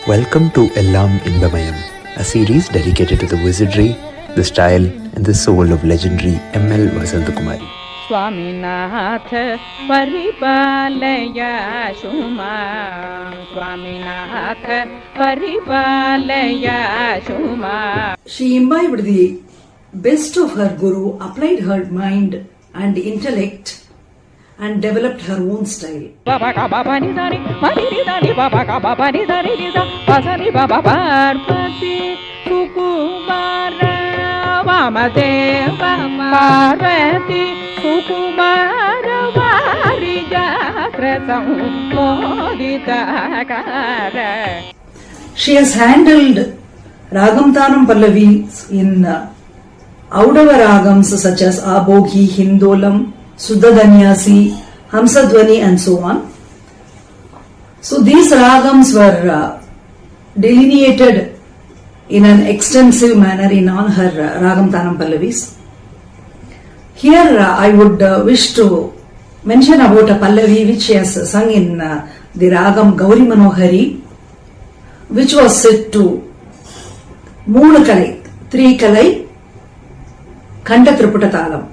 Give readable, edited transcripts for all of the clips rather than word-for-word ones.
Welcome to Ellam Inbamayam, a series dedicated to the wizardry, the style, and the soul of legendary M.L. Vasantakumari. Swaminath Paripalaya Shuma Swaminath Paripalaya Shuma. She imbibed the best of her guru, applied her mind and intellect, and developed her own style. Baba Baba Nidari Nidari Baba Baba Nidari Nidari Baba Parvati Sukumara Vamadeva Parvati Sukumara Varijakratam Moditakara. She has handled Ragam Tanam Pallavis in Audava Ragams such as Aboghi, Hindolam, Suddhadanyasi, Hamsadvani and so on. So these Ragams were delineated in an extensive manner in all her Ragam Tanam Pallavis. Here I would wish to mention about a Pallavi which she has sung in the Ragam Gauri Manohari, which was set to Moonu Kalai, 3 Kalai, Kanta Triputta Talam.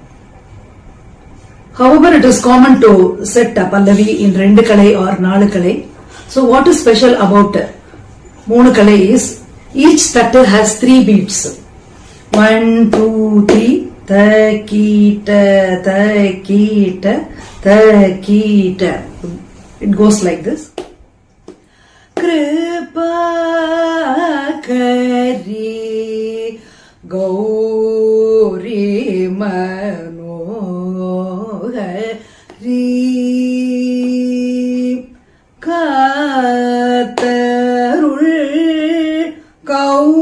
However, it is common to set a Pallavi in 2 Kalai or 4 Kalai. So what is special about Moonu Kalai is each tatta has 3 beats. 1, 2, 3. Ta kita, ta kita, ta kita. It goes like this. Kripa kari gauri manohari katarul kaumari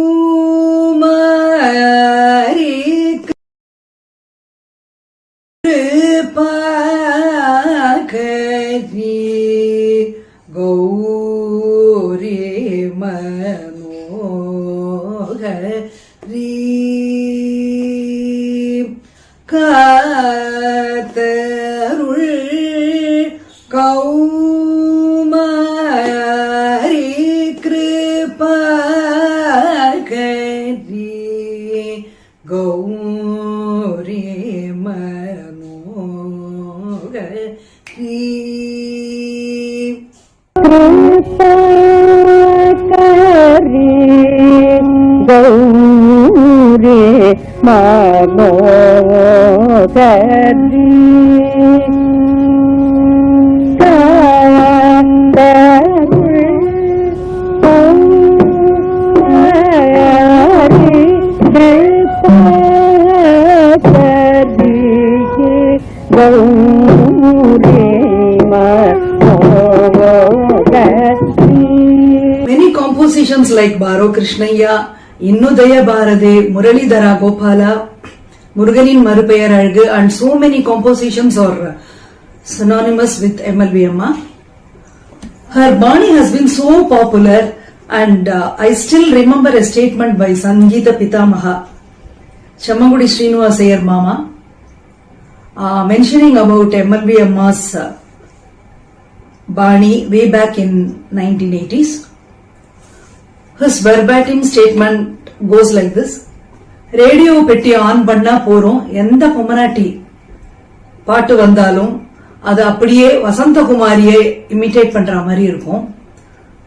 kripa kari gauri manohari katarul kaumari kripa kari gauri manohari Many compositions like Baro Krishnaya, Innudaya Bharade, Muralidhara Gopala, Muruganin Marupayar Algu, and so many compositions are synonymous with MLV Amma. Her Bani has been so popular, and I still remember a statement by Sangeeta Pitamaha, Chammangudi Srinivasayar Mama, mentioning about MLV Amma's Bani way back in 1980s. His verbatim statement goes like this. Radio petti on panna porom endha pomanati பாட்டு வந்தாலும் அது அப்படியே வசந்தகுமாரியை imitate பண்ற மாதிரி இருக்கும்.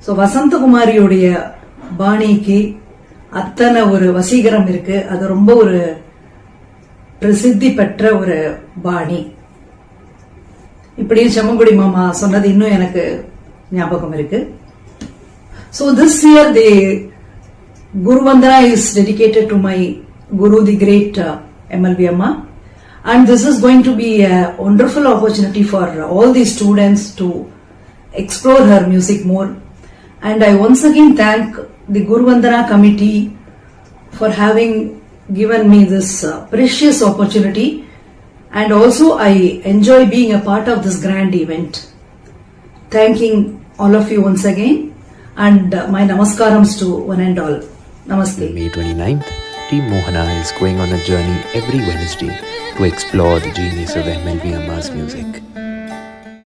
So வசந்தகுமாரியுடைய பாணிக்கு அத்தனை ஒரு வசீகரம் இருக்கு. அது ரொம்ப ஒரு பிரசித்தி பெற்ற ஒரு பாணி. இப்படி செம்மங்குடி மாமா சொன்னது இன்னும் எனக்கு ஞாபகம் இருக்கு. So this year the Guru Vandana is dedicated to my Guru, the great MLV Amma, and this is going to be a wonderful opportunity for all the students to explore her music more. And I once again thank the Guru Vandana committee for having given me this precious opportunity, and also I enjoy being a part of this grand event. Thanking all of you once again, and my namaskarams to one and all. Namaste. May 29th, Team Mohana is going on a journey every Wednesday to explore the genius of MLV Amma's music.